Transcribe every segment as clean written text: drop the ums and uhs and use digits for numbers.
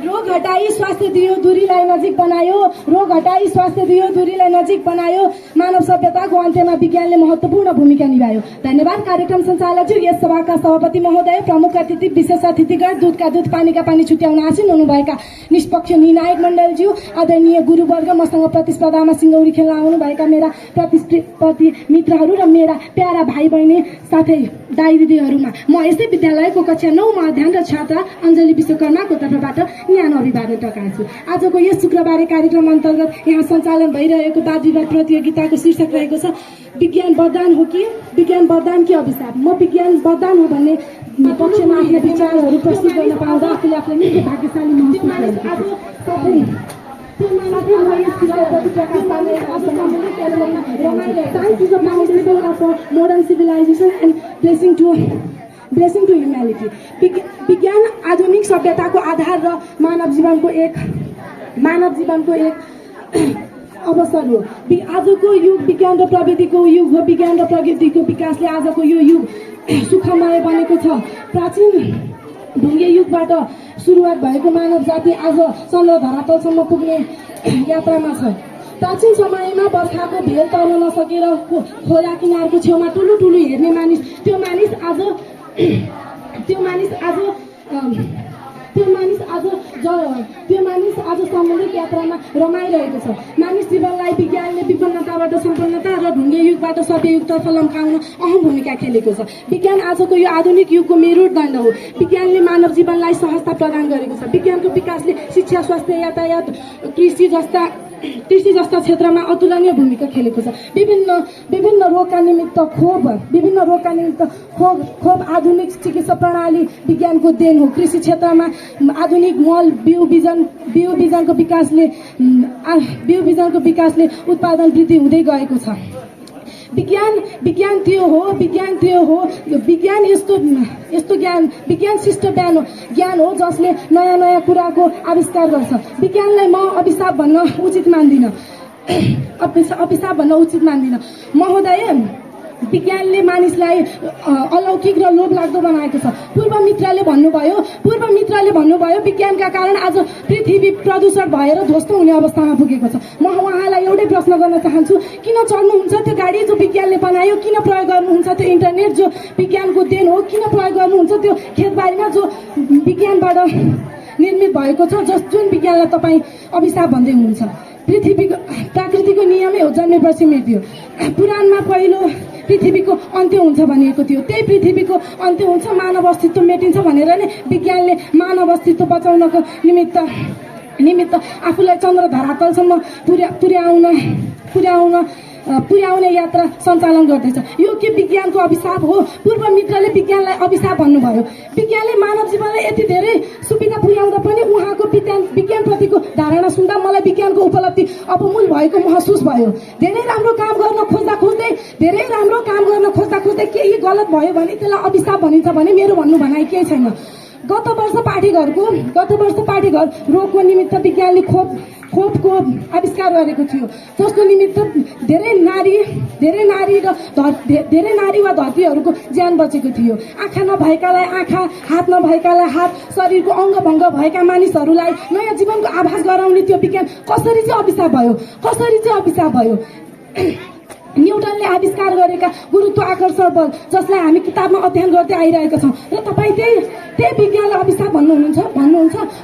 रोग हटाई स्वास्थ्य दियो दूरीलाई नजिक बनायो। रोग हटाई स्वास्थ्य दियो दूरीलाई नजिक बनायो। मानव सभ्यताको अन्त्यमा विज्ञानले महत्त्वपूर्ण भूमिका निभायो। धन्यवाद कार्यक्रम सञ्चालकज्यू, यस सभाका सभापति महोदय, प्रमुख अतिथि, विशेष अतिथिगण, दूधका दूध पानीका पानी छुट्याउन आसीन हुनुभएका निष्पक्ष निर्णायक मण्डलज्यू, आदरणीय गुरुवर्ग, मसँग प्रतिस्पर्धामा सिङ्गौरी खेल्न आउनुभएका मेरा प्रतिस्पर्धी मित्रहरू र मेरा प्यारा भाइ बहिनी साथै दाइ दिदीहरूमा म यस्तै विद्यालयको कक्षा 9 मा अध्ययनरत छात्रा अञ्जली विश्वकर्माको तर्फबाट न्यानो अभिवादन टकाल्छु। आजको यस शुक्रबारे कार्यक्रम अन्तर्गत यहाँ सञ्चालन भइरहेको वाद विवाद प्रतियोगिताको शीर्षक रहेको छ विज्ञान वरदान हो कि विज्ञान वरदान कि अभिशाप। म विज्ञान वरदान हो भन्ने पक्षमा आफ्ना विचारहरू प्रस्तुत गर्न पाउँदा आफूले आफूलाई निकै भाग्यशाली महसुस गर्छु। Science is a foundation of modern civilization and blessing to humanity. विज्ञान आधुनिक सभ्यताको आधार र मानव जीवनको एक अवसर हो। आजको युग विज्ञान र प्रविधिको युग हो। विज्ञान र प्रविधिको विकासले आजको यो युग सुखमय बनेको छ। प्राचीन ढुङ्गे युगबाट सुरुवात भएको मानव जाति आज चन्द्र धरातलसम्म पुग्ने यात्रामा छ। प्राचीन समयमा बर्खाको भेल तर्न नसकेर खोला किनारको छेउमा ठुलो ठुलो हेर्ने मानिस त्यो मानिस आज सामुद्रिक यात्रामा रमाइरहेको छ। मानिस जीवनलाई विज्ञानले विपन्नताबाट सम्पन्नता र ढुङ्गे युगबाट सभ्य युगतर्फ लम्काउन अहम भूमिका खेलेको छ। विज्ञान आजको यो आधुनिक युगको मेरुदण्ड हो। विज्ञानले मानव जीवनलाई सहजता प्रदान गरेको छ। विज्ञानको विकासले शिक्षा, स्वास्थ्य, यातायात, कृषि जस्ता क्षेत्रमा अतुलनीय भूमिका खेलेको छ। विभिन्न रोगका निमित्त खोप आधुनिक चिकित्सा प्रणाली विज्ञानको देन हो। कृषि क्षेत्रमा आधुनिक मल बिउ बिजनको विकासले उत्पादन वृद्धि हुँदै गएको छ। विज्ञान त्यो हो। विज्ञान यस्तो विज्ञान शिष्ट ज्ञान हो जसले नयाँ कुराको आविष्कार गर्छ। विज्ञानलाई म अभिशाप भन्न उचित मान्दिन महोदय। विज्ञानले मानिसलाई अलौकिक र लोभ लाग्दो बनाएको छ। पूर्व मित्रले भन्नुभयो विज्ञानका कारण आज पृथ्वी प्रदूषण भएर ध्वस्त हुने अवस्थामा पुगेको छ। म उहाँलाई एउटै प्रश्न गर्न चाहन्छु, किन चढ्नुहुन्छ त्यो गाडी जो विज्ञानले बनायो? किन प्रयोग गर्नुहुन्छ त्यो इन्टरनेट जो विज्ञानको देन हो? किन प्रयोग गर्नुहुन्छ त्यो खेतबारीमा जो विज्ञानबाट निर्मित भएको छ, जुन विज्ञानलाई तपाईँ अभिशाप भन्दै हुनुहुन्छ? प्राकृतिको नियमै हो, जन्मेपछि मृत्यु। पुराणमा पहिलो पृथ्वीको अन्त्य हुन्छ भनिएको थियो। त्यही पृथ्वीको अन्त्य हुन्छ, मानव अस्तित्व मेटिन्छ भनेर नै विज्ञानले मानव अस्तित्व बचाउनको निमित्त आफूलाई चन्द्र धरातलसम्म पुर्याउने यात्रा सञ्चालन गर्दैछ। यो के विज्ञानको अभिशाप हो? पूर्व मित्रले विज्ञानलाई अभिशाप भन्नुभयो। विज्ञानले मानव जीवनलाई यति धेरै सुविधा पुर्याउँदा पनि उहाँको विज्ञानप्रतिको धारणा सुन्दा मलाई विज्ञानको उपलब्धि अवमूल भएको महसुस भयो। धेरै राम्रो काम गर्न खोज्दा केही गलत भयो भने त्यसलाई अभिशाप भनिन्छ भने मेरो भन्नु भनाइ केही छैन। गत वर्ष पाठीघर रोगको निमित्त विज्ञानले खोपको आविष्कार गरेको थियो, जसको निमित्त धेरै नारी वा धरतीहरूको ज्यान बचेको थियो। आँखा नभएकालाई आँखा, हात नभएकालाई हात, शरीरको अङ्गभङ्ग भएका मानिसहरूलाई नयाँ जीवनको आभास गराउने त्यो विज्ञान कसरी चाहिँ अभिशाप भयो? न्युटनले आविष्कार गरेका गुरुत्वाकर्षण बल, जसलाई हामी किताबमा अध्ययन गर्दै आइरहेका छौँ, र तपाईँ त्यही विज्ञानलाई अभिशाप भन्नुहुन्छ।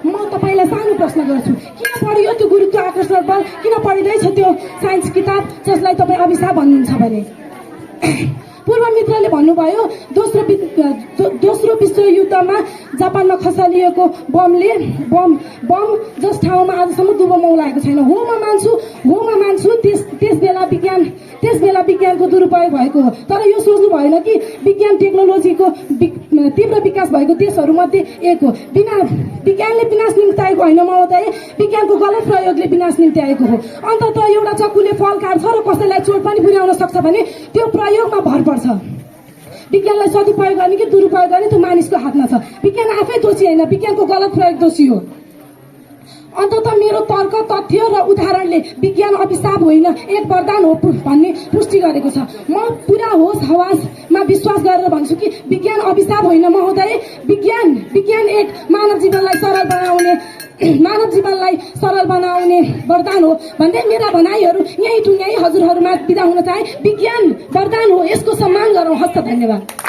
म तपाईँलाई सानो प्रश्न गर्छु, किन पढियो त्यो गुरुत्वाकर्षण बल? किन पढिँदैछ त्यो साइन्स किताब जसलाई तपाईँ अभिशाप भन्नुहुन्छ भने? पूर्व मित्रले भन्नुभयो दोस्रो विश्वयुद्धमा जापानमा खसालिएको बम जस ठाउँमा आजसम्म दुबो मौलाएको छैन। हो म मान्छु त्यस बेला विज्ञानको दुरुपयोग भएको हो। तर यो सोच्नु भएन कि विज्ञान टेक्नोलोजीको तीव्र विकास भएको देशहरूमध्ये एक हो। विज्ञानले विनाश निम्ति आएको होइन महोदय, विज्ञानको गलत प्रयोगले विनाश निम्ति आएको हो। अन्ततः एउटा चक्कुले फल काट्छ र कसैलाई चोट पनि पुर्याउन सक्छ भने त्यो प्रयोगमा भर पर्छ। विज्ञानलाई सदुपयोग गर्ने कि दुरुपयोग गर्ने त्यो मानिसको हातमा छ। विज्ञान आफै दोषी होइन, विज्ञानको गलत प्रयोग दोषी हो। अन्ततः मेरो तर्क तथ्य र उदाहरणले विज्ञान अभिशाप होइन एक वरदान हो भन्ने पुष्टि गरेको छ। म पुरा होस हवासमा विश्वास गरेर भन्छु कि विज्ञान अभिशाप होइन महोदय, विज्ञान एक मानव जीवनलाई सरल बनाउने वरदान हो भन्दै मेरा भनाइहरू यही टुङ्गाई हजुरहरूमा बिदा हुन चाहे। विज्ञान वरदान हो, यसको सम्मान गरौँ। हस्त, धन्यवाद।